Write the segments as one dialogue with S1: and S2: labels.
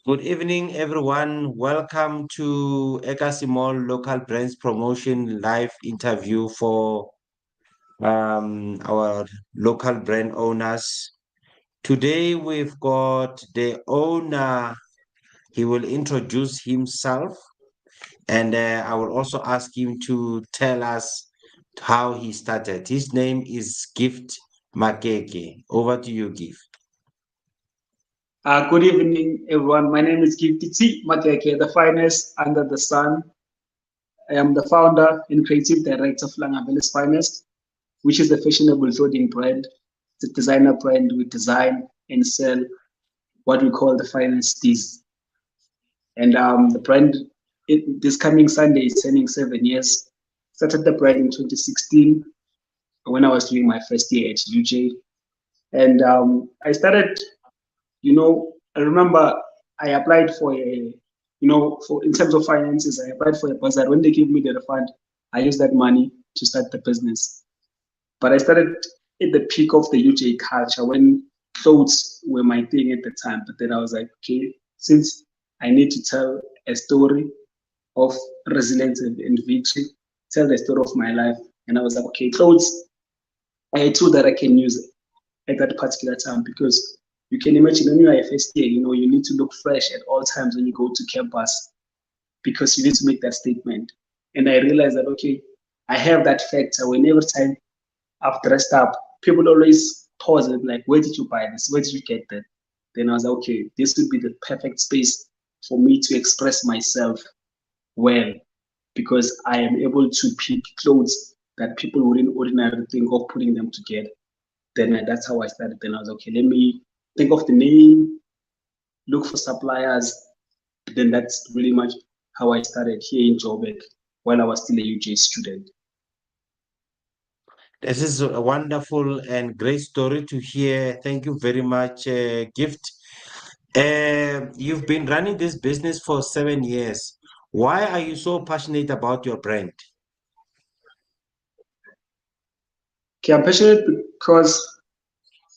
S1: Good evening, everyone. Welcome to Ekasimol Local Brands Promotion live interview for our local brand owners. Today, we've got the owner. He will introduce himself, and I will also ask him to tell us how he started. His name is Gift Makeke. Over to you, Gift.
S2: Good evening, everyone. My name is Gift Makeke, the finest under the sun. I am the founder and creative director of Langaville Finest, which is a fashionable clothing brand. It's a designer brand. We design and sell what we call the finest tees. And the brand, this coming Sunday, is turning 7 years. Started the brand in 2016 when I was doing my first year at UJ. And I started I remember I applied for for in terms of finances, I applied for a bursary. When they gave me the refund, I used that money to start the business. But I started at the peak of the UJ culture when clothes were my thing at the time. But then I was like, okay, since I need to tell a story of resilience and victory, tell the story of my life. And I was like, okay, clothes are a tool that I can use at that particular time because you can imagine when you are a first year, you need to look fresh at all times when you go to campus because you need to make that statement. And I realized that, okay, I have that factor when every time I've dressed up, people always pause and like, where did you buy this? Where did you get that? Then I was like, okay, this would be the perfect space for me to express myself well because I am able to pick clothes that people wouldn't ordinarily think of putting them together. Then that's how I started. Then I was okay, let me think of the name, look for suppliers. Then that's really much how I started here in Joburg while I was still a UJ student.
S1: This is a wonderful and great story to hear. Thank you very much, Gift. You've been running this business for 7 years. Why are you so passionate about your brand?
S2: Okay, I'm passionate because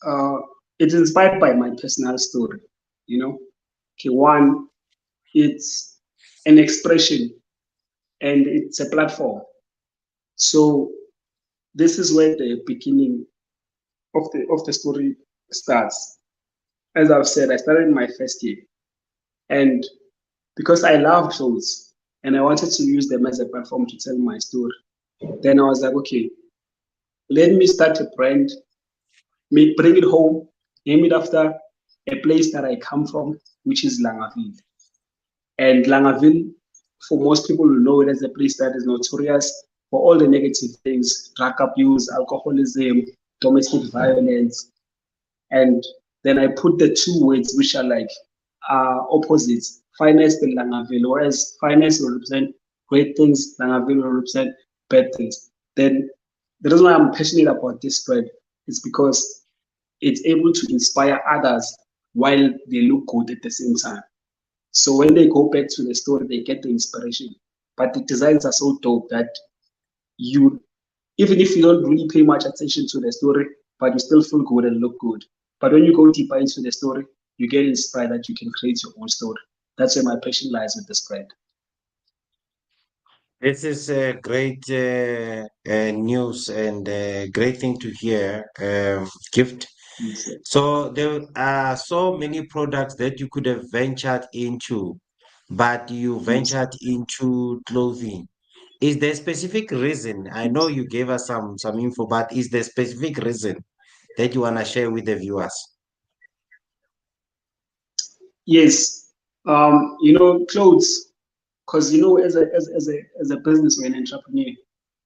S2: uh, it's inspired by my personal story. You know, okay, one, it's an expression and it's a platform. So this is where the beginning of the story starts. As I've said, I started in my first year, and because I love clothes and I wanted to use them as a platform to tell my story, then I was like, okay, let me start a brand, bring it home, name it after a place that I come from, which is Langaville. And Langaville, for most people, will know it as a place that is notorious for all the negative things, drug abuse, alcoholism, domestic violence. And then I put the two words which are like opposites, finest and Langaville, whereas finest will represent great things, Langaville will represent bad things. Then the reason why I'm passionate about this spread is because it's able to inspire others while they look good at the same time. So when they go back to the story, they get the inspiration. But the designs are so dope that you, even if you don't really pay much attention to the story, but you still feel good and look good. But when you go deeper into the story, you get inspired that you can create your own story. That's where my passion lies with this brand.
S1: This is a great news and a great thing to hear, Gift.
S2: Yes.
S1: So there are so many products that you could have ventured into, but you
S2: Yes.
S1: ventured into clothing. Is there a specific reason? I know
S2: Yes.
S1: you gave us some info, but is there a specific reason that you want to share with the viewers?
S2: Yes. Clothes, because as a business or an entrepreneur,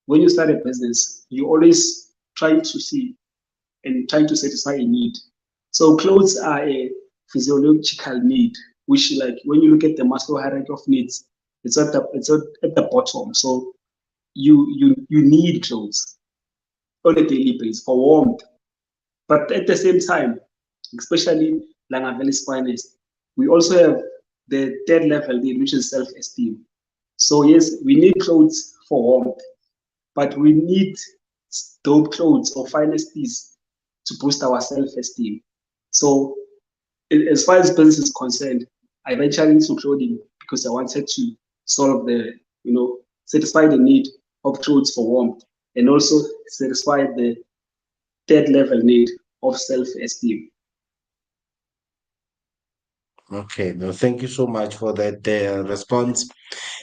S2: when you start a business, you always trying to see and trying to satisfy a need. So clothes are a physiological need, which like when you look at the Maslow hierarchy of needs, it's at the bottom. So you need clothes on a daily basis for warmth, but at the same time, especially Langaville's finest, we also have the third level, which is self-esteem. So yes, we need clothes for warmth, but we need dope clothes or finest teas to boost our self-esteem. So as far as business is concerned, I ventured into clothing because I wanted to solve the, satisfy the need of clothes for warmth and also satisfy the third level need of self-esteem.
S1: Okay, no, thank you so much for that response.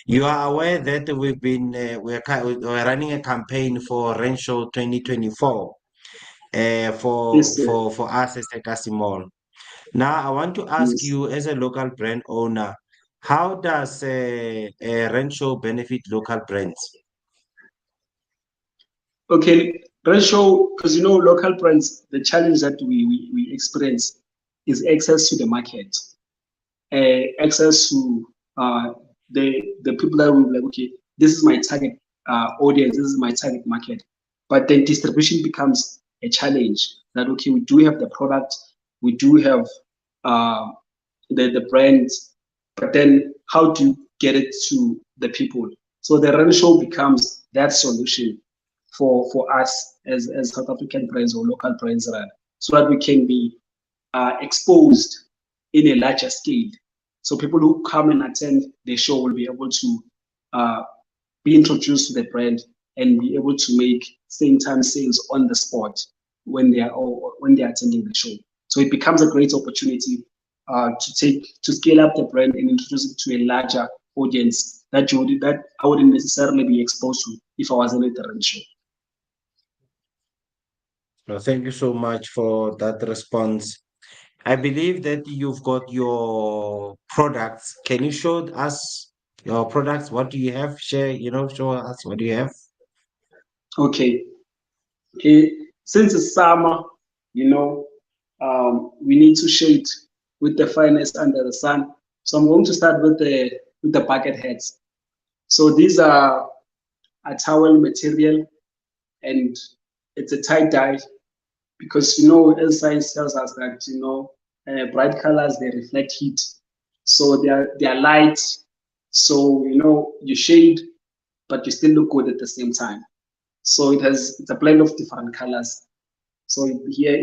S1: You are aware that we've been we're running a campaign for Renshaw 2024
S2: Yes, sir.
S1: for us as a Casimol. Now, I want to ask
S2: Yes.
S1: you, as a local brand owner, how does Renshaw benefit local brands?
S2: Okay, ratio, because local brands, the challenge that we experience is access to the market, access to the people that will be like, okay, this is my target audience, this is my target market. But then distribution becomes a challenge. That okay, we do have the product, we do have uh, the brand, but then how do you get it to the people? So the run show becomes that solution for us as South African brands or local brands, so that we can be exposed in a larger scale. So people who come and attend the show will be able to uh, be introduced to the brand and be able to make same time sales on the spot when they are attending the show. So it becomes a great opportunity to scale up the brand and introduce it to a larger audience that I wouldn't necessarily be exposed to if I wasn't at the rent show.
S1: Well, thank you so much for that response. I believe that you've got your products. Can you show us your products? What do you have? Share, show us what do you have?
S2: Okay, okay. Since it's summer, we need to shade with the finest under the sun. So I'm going to start with the bucket hats. So these are a towel material and it's a tie dye because as science tells us that bright colors they reflect heat, so they are light. So you shade, but you still look good at the same time. So it's a blend of different colors. So here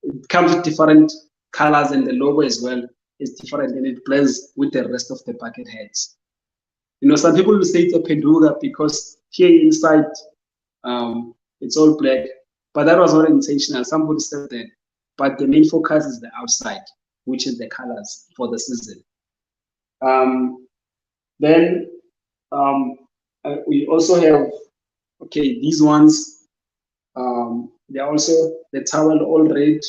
S2: it comes with different colors and the logo as well is different and it blends with the rest of the bucket hats. Some people will say it's a penduga because here inside it's all black, but that was not intentional. Somebody said that, but the main focus is the outside, which is the colors for the season. Um, then we also have these ones. They're also the towel all red.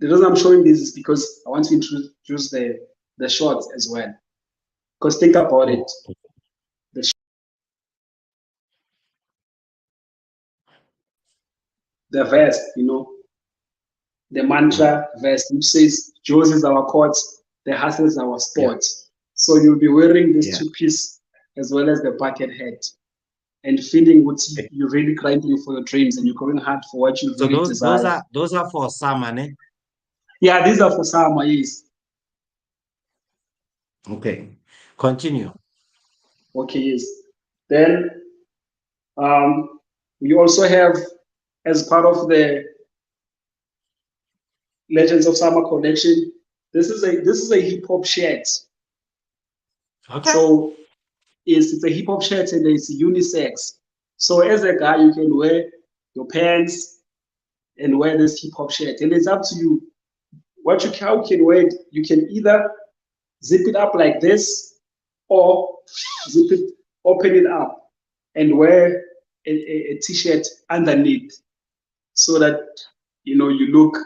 S2: The reason I'm showing this is because I want to introduce the shorts as well. Because think about it,
S1: Oh,
S2: the the vest, the
S1: mm,
S2: mantra vest, which says Joe's is our court, the hustle is our
S1: yeah,
S2: sport. So you'll be wearing this
S1: yeah.
S2: two-piece as well as the bucket hat and feeling what you're really grinding for your dreams and you're going hard for what you
S1: So
S2: really
S1: those
S2: desire.
S1: are for summer, ne?
S2: Yeah, these are for summer, yes.
S1: Okay. Continue.
S2: Okay, yes. Then um, we also have, as part of the Legends of Summer collection, this is a hip hop shirt.
S1: Okay.
S2: So it's a hip hop shirt and it's unisex. So as a guy, you can wear your pants and wear this hip hop shirt, and it's up to you. How you can wear it. You can either zip it up like this, or zip it, open it up, and wear a t-shirt underneath, so that you look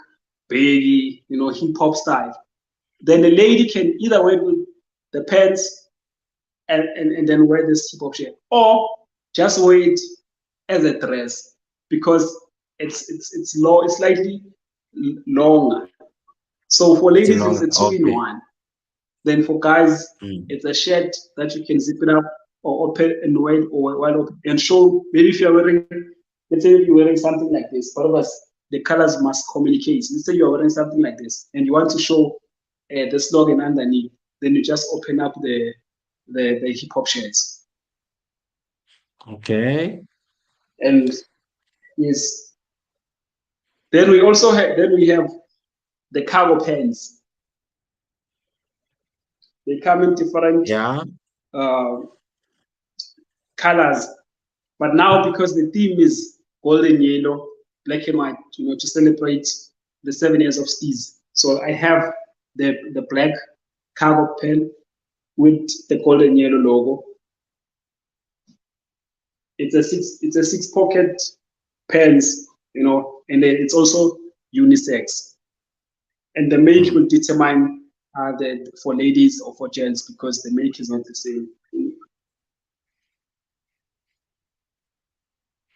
S2: baggy, hip hop style. Then the lady can either wear it with the pants and then wear this hip hop shirt, or just wear it as a dress because it's low, it's slightly longer. So for
S1: It's a
S2: ladies, it's
S1: long.
S2: a two in
S1: Okay.
S2: one. Then for guys,
S1: Mm.
S2: it's a shirt that you can zip it up or open and wear it or wide open and show. Maybe if you're wearing, let's say you're wearing something like this, but of us the colors must communicate. Let's say you're wearing something like this and you want to show the slogan underneath, then you just open up the hip hop shirts.
S1: Okay.
S2: And yes, then we have the cargo pants. They come in different
S1: Yeah.
S2: uh, colors. But now, because the theme is golden yellow, black and white, to celebrate the 7 years of Steez. So I have the black cargo pen with the golden yellow logo. It's a six pocket pens, and then it's also unisex. And the make will
S1: Mm.
S2: determine the for ladies or for gents because the make is not the same.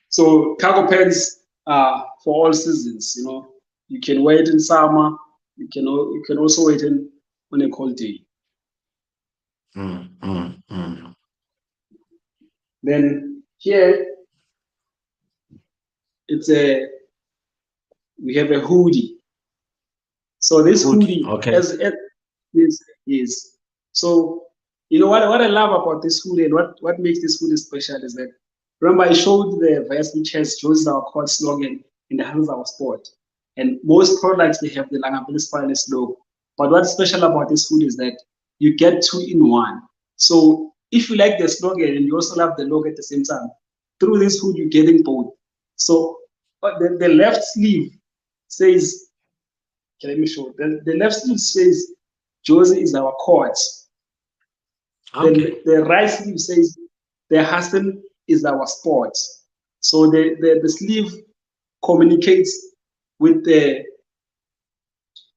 S2: So cargo pants are for all seasons. You can wear it in summer. You can also wear it on a cold day.
S1: Mm. Mm. Mm.
S2: Then here it's a we have a hoodie. So this
S1: Hoodie.
S2: hoodie
S1: Okay.
S2: as is so what I love about this hoodie and what makes this hoodie special is that remember I showed the vest which has Joe's our core slogan and the hands our sport. And most products they have the Langaville Finest logo. But what's special about this hoodie is that you get two in one. So if you like the slogan and you also love the logo at the same time, through this hood you're getting both. So the left sleeve says okay, let me show. The left sleeve says Josie is our coach. Then
S1: Okay.
S2: the right sleeve says the hustle is our sport. So the sleeve communicates with the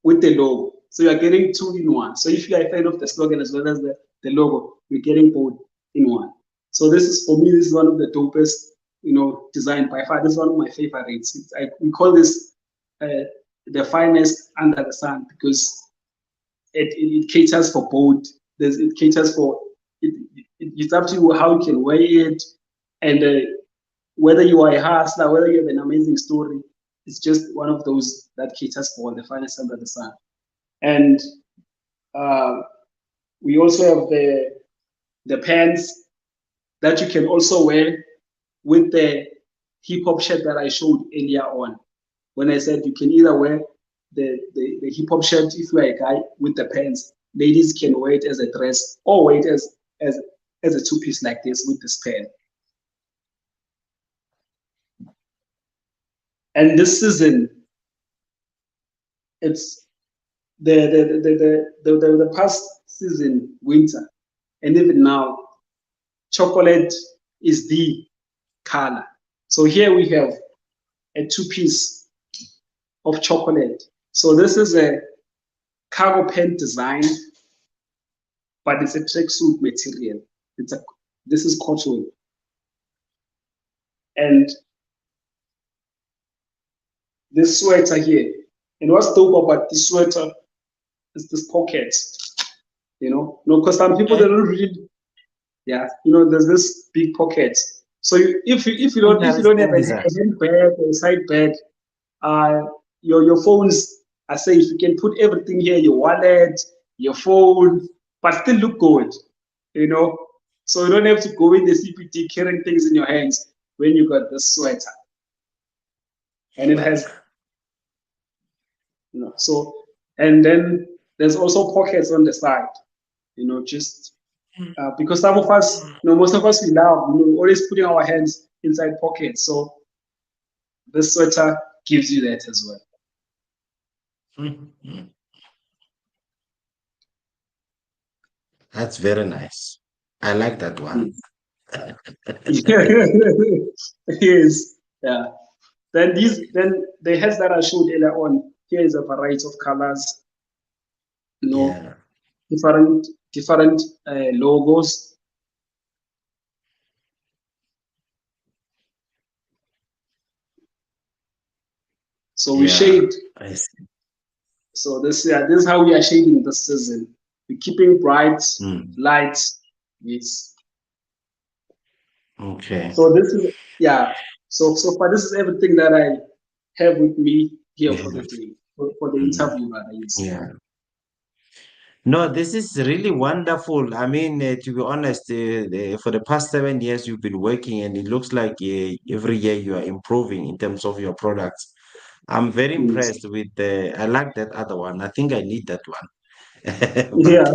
S2: logo. So you are getting two in one. So if you are a fan of the slogan as well as the logo, you're getting both in one. So this is for me, this is one of the dopest, design by far. This is one of my favorites. We call this the finest under the sun because it caters for both. It caters for it's up to you how you can wear it, and whether you are a hustler, whether you have an amazing story, it's just one of those that caters for the finest under the sun. And uh, we also have the pants that you can also wear with the hip hop shirt that I showed earlier on. When I said you can either wear the hip hop shirt if you're a guy with the pants. Ladies can wear it as a dress or wear it as as a two-piece like this with this pen. And this season, it's the past season, winter, and even now, chocolate is the color. So here we have a two-piece of chocolate. So this is a cargo pant design, but it's a tracksuit material. This is cotton, and this sweater here. And what's dope about this sweater is this pocket. No, because some people they
S1: Okay.
S2: don't really, yeah, there's this big pocket. So if you don't have
S1: Interesting design.
S2: a handbag or a side bag, uh, your phones are safe. You can put everything here, your wallet, your phone, but still look good. You know, so you don't have to go in the CPT carrying things in your hands when you got this sweater, and it has so and then there's also pockets on the side. Just because some of us, most of us we love, always putting our hands inside pockets. So this sweater gives you that as well.
S1: Mhm. That's very nice. I like that one.
S2: Yes. Yes. Yeah. Then the heads that I showed earlier on, here is a variety of colors, you know,
S1: Yeah.
S2: different logos. So we
S1: Yeah.
S2: shade.
S1: I see.
S2: So this is how we are shading this season. We're keeping bright,
S1: Mm.
S2: light. Yes.
S1: Okay.
S2: So this is yeah. So far this is everything that I have with me here for the
S1: Beautiful.
S2: day for the
S1: Mm.
S2: interview, rather you'd say.
S1: Yeah. No, this is really wonderful. I mean, to be honest, for the past 7 years you've been working, and it looks like every year you are improving in terms of your products. I'm very
S2: Yes.
S1: impressed with the. I like that other one. I think I need that one. But
S2: Yeah.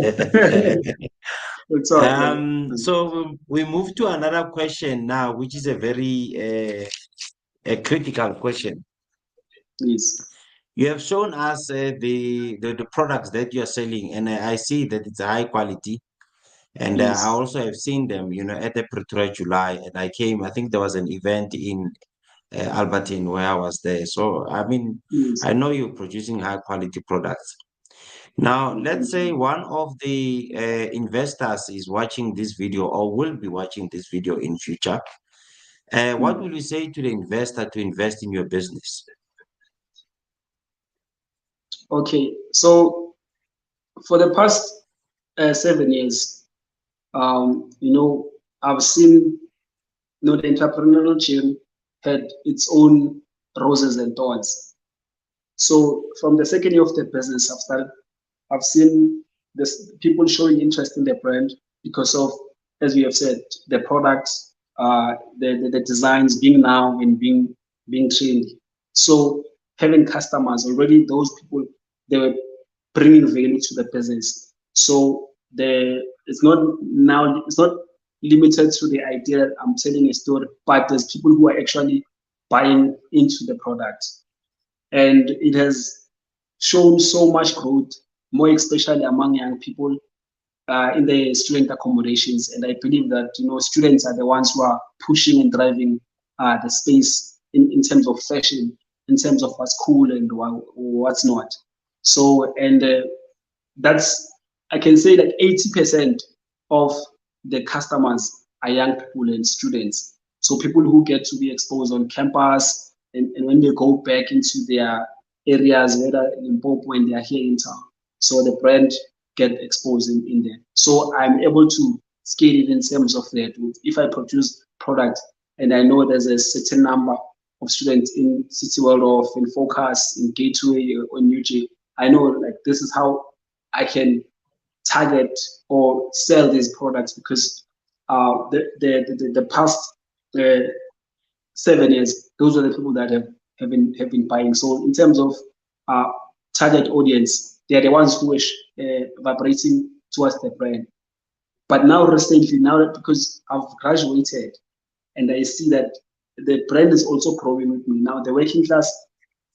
S2: It's all right.
S1: so we move to another question now, which is a very a critical question.
S2: Yes.
S1: You have shown us the products that you are selling, and I see that it's high quality. And I
S2: Yes.
S1: also have seen them, at the Pretoria July. And I came, I think there was an event in Albertine where I was there. So, I mean,
S2: Yes.
S1: I know you're producing high quality products. Now, let's
S2: Thank
S1: say
S2: you.
S1: one of the investors is watching this video or will be watching this video in future. What
S2: Mm.
S1: will you say to the investor to invest in your business?
S2: Okay. So for the past 7 years, I've seen, the entrepreneurial chain had its own roses and thorns. So from the second year of the business, I've seen this people showing interest in the brand because of, as we have said, the products, the designs being now and being trendy. So having customers already, those people, they were bringing value to the business. So it's not limited to the idea that I'm telling a story, but there's people who are actually buying into the product, and it has shown so much growth, more especially among young people in the student accommodations. And I believe that students are the ones who are pushing and driving the space in terms of fashion, in terms of what's cool and what's not. So, and that's, I can say that 80% of the customers are young people and students. So people who get to be exposed on campus, and when they go back into their areas, whether in Limpopo when they are here in town. So the brand get exposed in there. So I'm able to scale it in terms of that. If I produce product and I know there's a certain number of students in City World of, in Focus, in Gateway or in UJ, I know like this is how I can target or sell these products, because the past uh, 7 years, those are the people that have been buying. So in terms of uh, target audience, they are the ones who are vibrating towards the brand. But now recently, now that because I've graduated and I see that the brand is also growing with me. Now the working class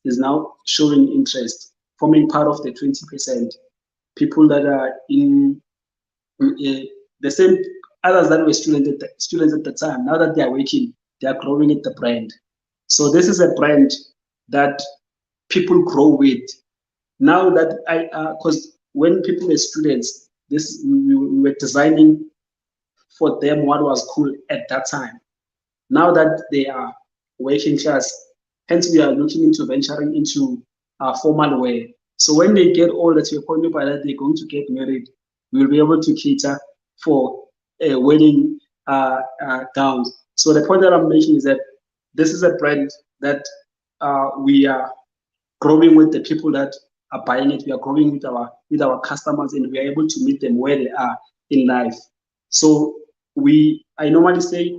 S2: is now showing interest, forming part of the 20%. People that are in the same, others that were students at the time, now that they are working, they are growing at the brand. So this is a brand that people grow with. Now that because when people were students, we were designing for them what was cool at that time. Now that they are working class, hence we are looking into venturing into formal wear. So when they get older to a point by that they're going to get married, we will be able to cater for wedding gowns. So the point that I'm making is that this is a brand that we are growing with the people that are buying it. We are growing with our customers, and we are able to meet them where they are in life. So I normally say,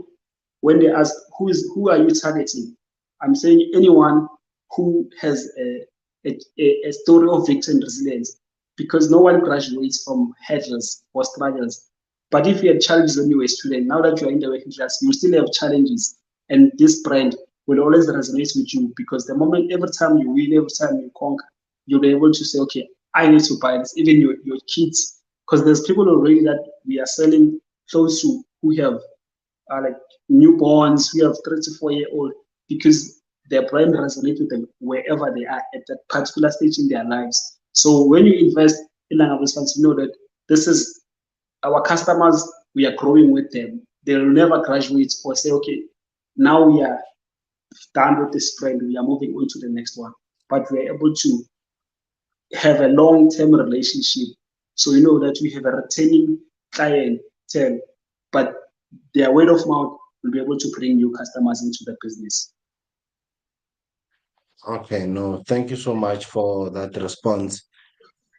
S2: when they ask who are you targeting, I'm saying anyone who has a story of victory and resilience, because no one graduates from hurdles or struggles. But if you had challenges when you were a student, now that you are in the working class, you still have challenges, and this brand will always resonate with you, because the moment, every time you win, every time you conquer, you'll be able to say, okay, I need to buy this. Even your kids, because there's people already that we are selling close to, who have like newborns, who have 3 to 4 year old, because their brand resonates with them wherever they are at that particular stage in their lives. So when you invest in Langaville Finest, you know that this is our customers, we are growing with them. They will never graduate or say, okay, now we are done with this brand, we are moving on to the next one. But we are able to have a long-term relationship. So you know that we have a retaining clientele, but their word of mouth will be able to bring new customers into the business.
S1: Okay, no, thank you so much for that response.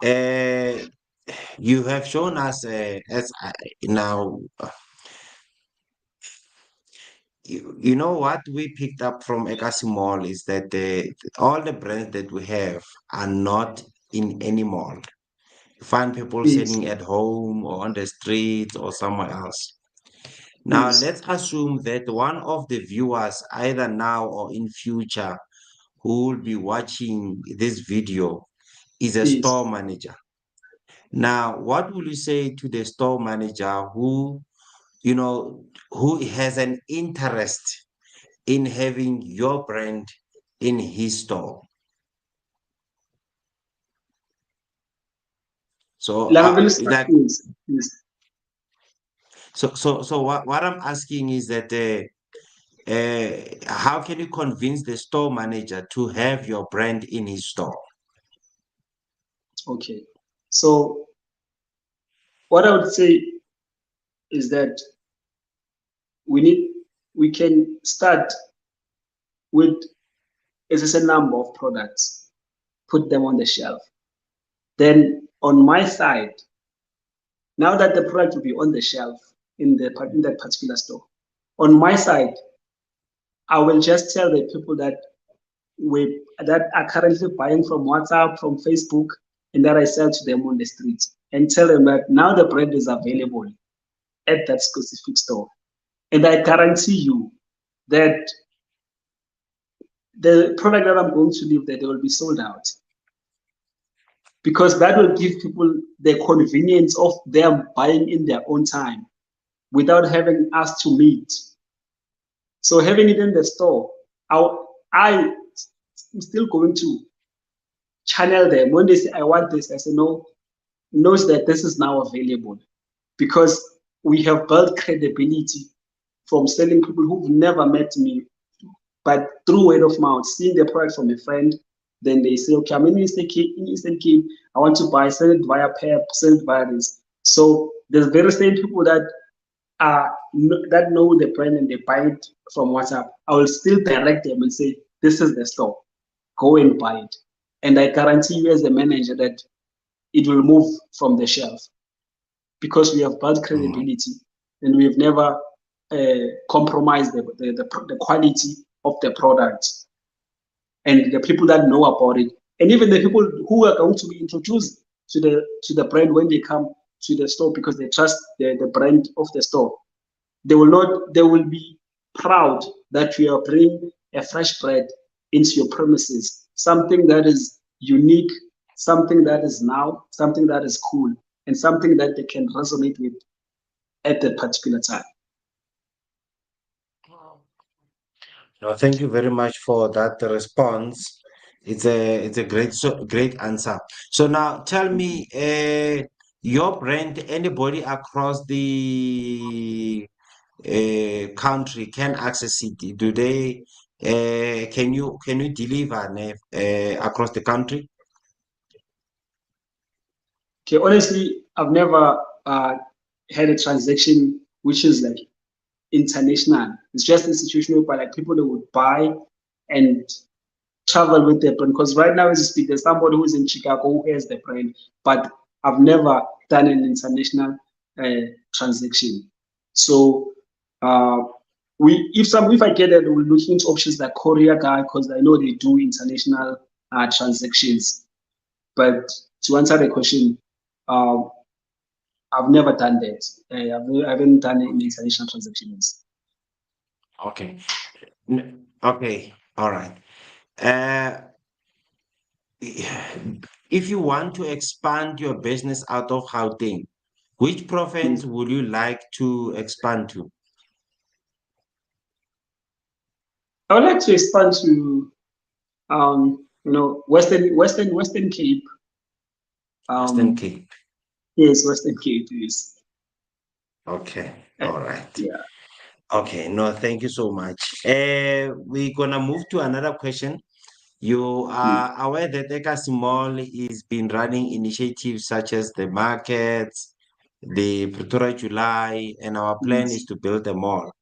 S1: Uh, you have shown us as now. You know what we picked up from Ekasi Mall is that all the brands that we have are not in any mall. find people
S2: Yes.
S1: selling at home or on the streets or somewhere else. Now,
S2: Yes.
S1: let's assume that one of the viewers, either now or in future, who will be watching this video is a
S2: Yes.
S1: store manager. Now, what will you say to the store manager who has an interest in having your brand in his store? So,
S2: Langaville
S1: like,
S2: yes. Yes.
S1: so what I'm asking is that how can you convince the store manager to have your brand in his store?
S2: Okay. So what I would say is that we need we can start with a certain number of products, put them on the shelf. Then on my side, now that the product will be on the shelf in that particular store, on my side, I will just tell the people that are currently buying from WhatsApp, from Facebook, and that I sell to them on the streets, and tell them that now the brand is available at that specific store. And I guarantee you that the product that I'm going to leave there, they will be sold out, because that will give people the convenience of them buying in their own time without having us to meet. So having it in the store, I'm still going to channel them. When they say, I want this, I say, no, knows that this is now available, because we have built credibility from selling people who've never met me, but through word of mouth, seeing the product from a friend, then they say, okay, I'm in Eastern Cape, I want to buy, send it via PEP, send it via this. So there's very same people that know the brand and they buy it from WhatsApp. I will still direct them and say, this is the store, go and buy it. And I guarantee you as a manager that it will move from the shelf, because we have built
S1: Mhm.
S2: credibility and we have never compromised the quality of the product and the people that know about it, and even the people who are going to be introduced to the brand when they come to the store, because they trust the brand of the store. They will be proud that you are bringing a fresh bread into your premises, something that is unique, something that is now, something that is cool, and something that they can resonate with at that particular time.
S1: No, thank you very much for that response. It's a great answer. So now tell me, your brand, anybody across the country can access it. Do they? Can you deliver across the country?
S2: Okay, honestly, I've never had a transaction which is like international. It's just institutional, but like people that would buy and travel with their brand. Because right now, as you speak, there's somebody who's in Chicago who has the brand, but I've never done an international transaction. So uh, if I get it, we're looking into options like Korea guy, because I know they do international transactions. But to answer the question, um, I've never done that. I haven't done any international transactions.
S1: Okay. Okay. All right. Uh, if you want to expand your business out of Gauteng, which province
S2: Yes.
S1: would you like to expand to?
S2: I would like to expand to Western Cape.
S1: Western
S2: Um,
S1: Cape.
S2: yes, Western Cape is.
S1: Okay.
S2: Uh,
S1: All right.
S2: yeah.
S1: Okay. No, thank you so much. We're gonna move to another question. You
S2: Mm,
S1: are aware that Eka Mall is been running initiatives such as the markets, the Pretoria July, and our plan is
S2: yes.
S1: to build a mall.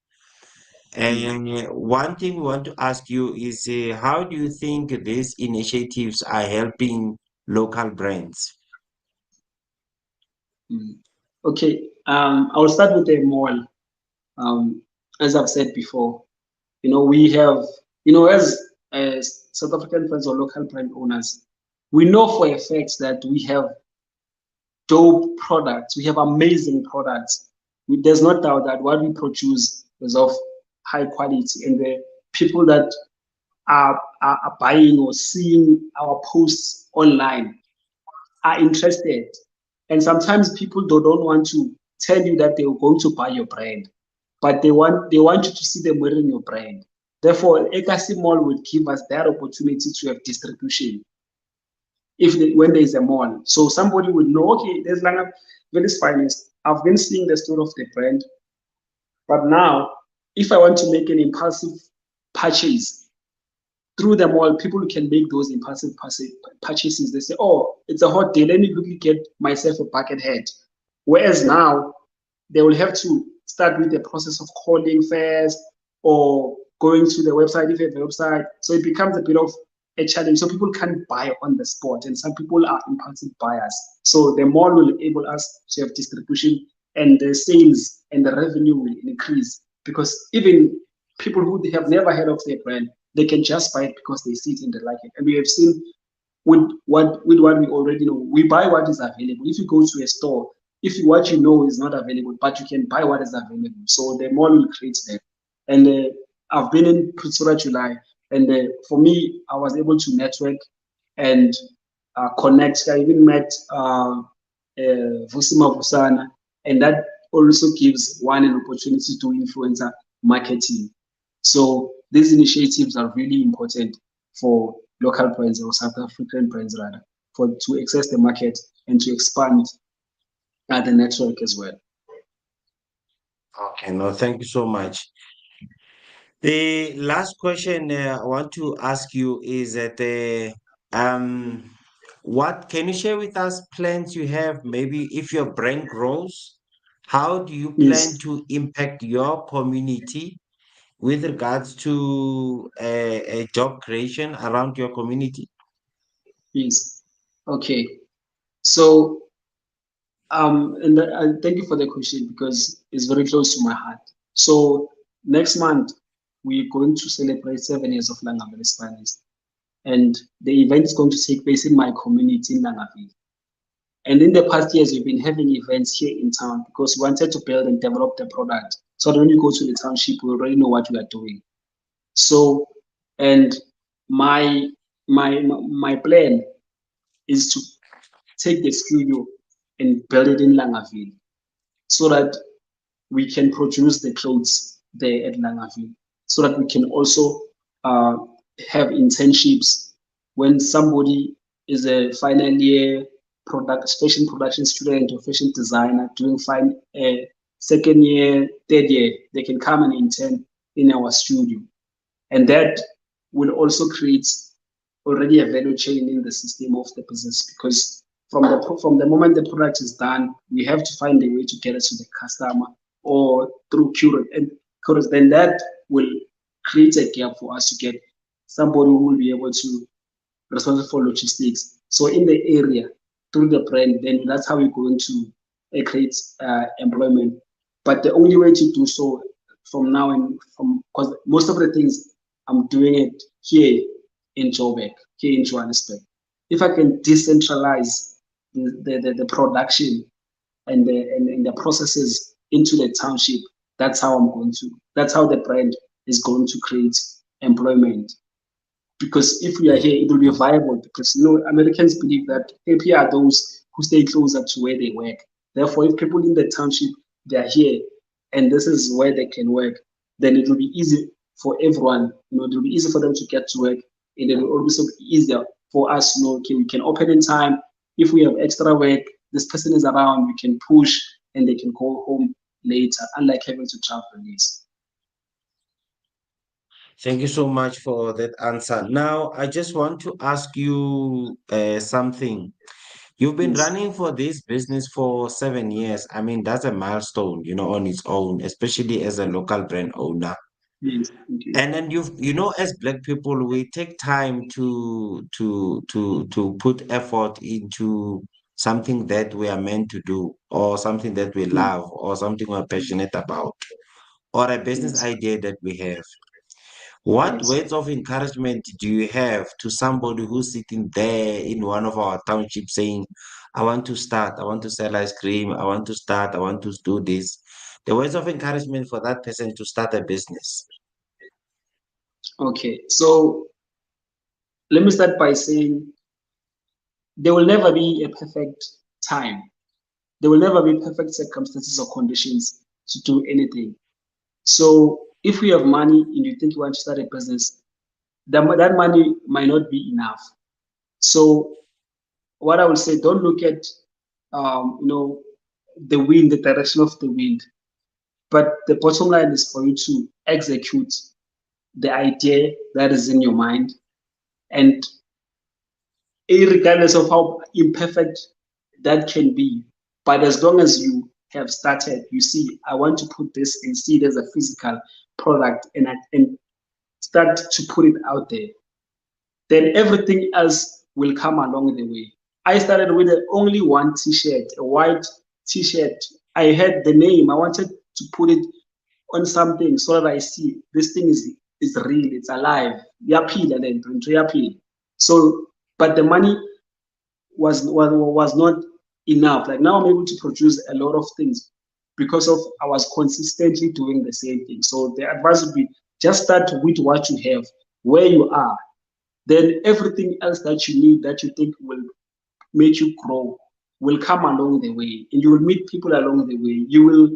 S2: Mm,
S1: And one thing we want to ask you is how do you think these initiatives are helping local brands?
S2: mm. Okay. I will start with the mall. Um, as I've said before, we have, as South African friends or local brand owners, we know for a fact that we have dope products. We have amazing products. There's no doubt that what we produce is of high quality, and the people that are buying or seeing our posts online are interested. And sometimes people don't want to tell you that they're going to buy your brand, but they want you to see them wearing your brand. Therefore, Ekasi Mall would give us that opportunity to have distribution when there's a mall. So somebody would know, okay, there's Langaville Finest. I've been seeing the store of the brand, but now if I want to make an impulsive purchase through the mall, people can make those impulsive purchases. They say, oh, it's a hot day. Let me quickly get myself a bucket hat. Whereas now, they will have to start with the process of calling first or going to the website if you have a website. So it becomes a bit of a challenge. So people can't buy on the spot, and some people are impulsive buyers. So the mall will enable us to have distribution, and the sales and the revenue will increase because even people who have never heard of their brand, they can just buy it because they see it and they like it. And we have seen with what we already know, we buy what is available. If you go to a store, if what you know is not available, but you can buy what is available. So the mall will create that. And I've been in Pretoria July, and for me, I was able to network and connect. I even met Vusima Vusana, and that also gives one an opportunity to do influencer marketing. So these initiatives are really important for local brands or South African brands rather, for to access the market and to expand the network as well.
S1: Okay, no, thank you so much. The last question I want to ask you is that what can you share with us plans you have? Maybe if your brand grows, how do you plan
S2: Yes,
S1: to impact your community with regards to a job creation around your community?
S2: yes. Okay. So thank you for the question because it's very close to my heart. So next month we're going to celebrate 7 years of Langaville Finest, and the event is going to take place in my community in Langaville. And in the past years, we've been having events here in town because we wanted to build and develop the product. So that when you go to the township, we already know what we are doing. So, and my my plan is to take the studio and build it in Langaville so that we can produce the clothes there at Langaville, so that we can also uh, have internships when somebody is a final year fashion production student or fashion designer doing fine second year, third year, they can come and intern in our studio. And that will also create already a value chain in the system of the business because from the moment the product is done, we have to find a way to get it to the customer or through curate. And curate, then that will create a gap for us to get somebody who will be able to responsible for logistics. So in the area, through the brand, then that's how we're going to create employment. But the only way to do so from now and from because most of the things I'm doing it here in Joburg, here in Johannesburg. If I can decentralize the production and the processes into the township, that's how I'm going to. That's how the brand is going to create employment because if we are here, it will be viable because Americans believe that happy are those who stay closer to where they work. Therefore, if people in the township they are here and this is where they can work, then it will be easy for everyone. It will be easy for them to get to work, and it will also be easier for us to know, okay, we can open in time. If we have extra work, this person is around, we can push and they can go home later, unlike having to travel this.
S1: Thank you so much for that answer. Now, I just want to ask you something. You've been
S2: Yes,
S1: running for this business for 7 years. I mean, that's a milestone, on its own, especially as a local brand owner.
S2: yes, thank you.
S1: And then as Black people, we take time to put effort into something that we are meant to do, or something that we
S2: Mm,
S1: love, or something we're passionate about, or a business
S2: yes,
S1: idea that we have. What
S2: Yes.
S1: words of encouragement do you have to somebody who's sitting there in one of our townships saying, I want to start, I want to sell ice cream, I want to start, I want to do this? The words of encouragement for that person to start a business.
S2: Okay. So let me start by saying there will never be a perfect time. There will never be perfect circumstances or conditions to do anything. So if you have money and you think you want to start a business, that money might not be enough. So what I would say, don't look at the wind, the direction of the wind. But the bottom line is for you to execute the idea that is in your mind, and regardless of how imperfect that can be. But as long as you have started, you see, I want to put this and see it as a physical product, and start to put it out there, then everything else will come along the way. I started with only one T-shirt, a white T-shirt. I had the name. I wanted to put it on something so that I see this thing is real, it's alive. Yaphila le nto, into yaphila. So, but the money was not enough. Like now I'm able to produce a lot of things because of I was consistently doing the same thing. So the advice would be just start with what you have, where you are. Then everything else that you need that you think will make you grow will come along the way, and you will meet people along the way. You will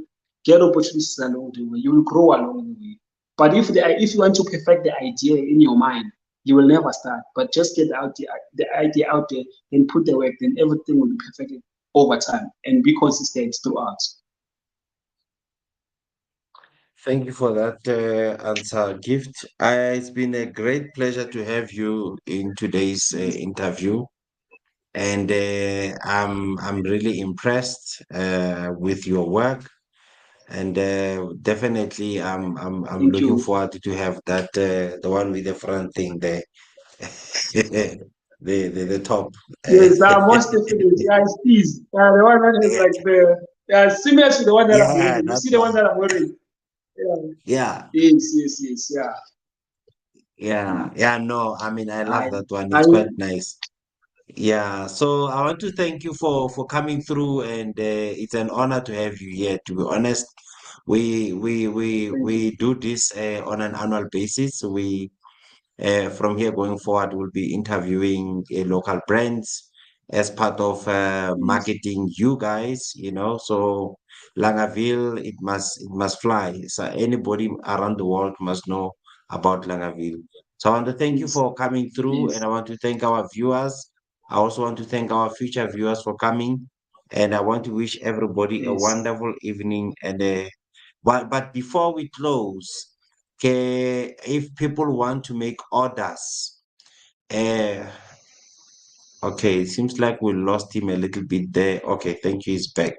S2: get opportunities along the way. You will grow along the way. But if you want to perfect the idea in your mind, you will never start. But just get out the idea out there and put the work. Then everything will be perfected over time and be consistent throughout.
S1: Thank you for that answer, Gift. It's been a great pleasure to have you in today's interview, and I'm really impressed with your work, and definitely I'm
S2: Thank
S1: looking
S2: you.
S1: forward to have that the one with the front thing there, the top.
S2: Yes, most definitely. Yeah, it is. The one that has like similar to the one that I'm
S1: yeah,
S2: wearing. You
S1: that
S2: see the one
S1: one.
S2: that I'm wearing? Yeah.
S1: Yeah,
S2: Yes, yes, yes. Yeah.
S1: yeah,
S2: Mm.
S1: yeah. No, I mean I love
S2: I,
S1: that one.
S2: I,
S1: It's quite nice. Yeah, so I want to thank you for coming through, and it's an honor to have you here. To be honest,
S2: thank you.
S1: we do this on an annual basis. We from here going forward, we'll be interviewing local brands as part of
S2: Yes,
S1: marketing you guys, you know. So Langaville, it must fly. So anybody around the world must know about Langaville. So I want to thank you
S2: yes,
S1: for coming through, and
S2: yes,
S1: I want to thank our viewers. I also want to thank our future viewers for coming, and I want to wish everybody a
S2: yes,
S1: wonderful evening. And but before we close, okay, if people want to make orders, uh, okay, it seems like we lost him a little bit there. Okay, thank you, he's back.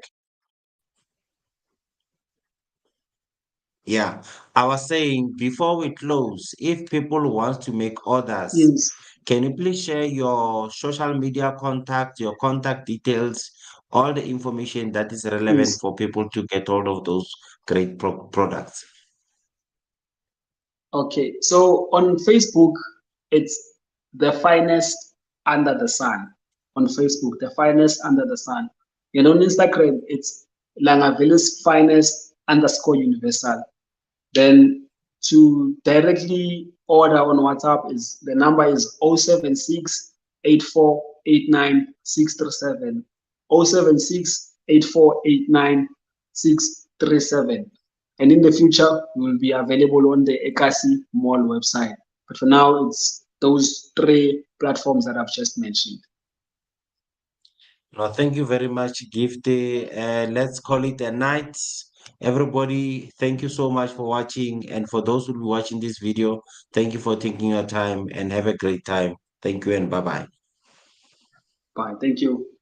S1: Yeah, I was saying before we close, if people want to make orders,
S2: yes,
S1: can you please share your social media contact, your contact details, all the information that is relevant
S2: yes.
S1: for people to get hold of those great products?
S2: Okay, so on Facebook, it's the finest under the sun. On Facebook, the finest under the sun. And on Instagram, it's Langaville's finest underscore universal. Then to directly order on WhatsApp is the number is 076 8489 637. 076 8489 637. And in the future, we will be available on the Ekasi Mall website. But for now, it's those three platforms that I've just mentioned.
S1: No, thank you very much, Gifty. Let's call it a night. Everybody, thank you so much for watching. And for those who will be watching this video, thank you for taking your time and have a great time. Thank you and bye bye.
S2: Bye. Thank you.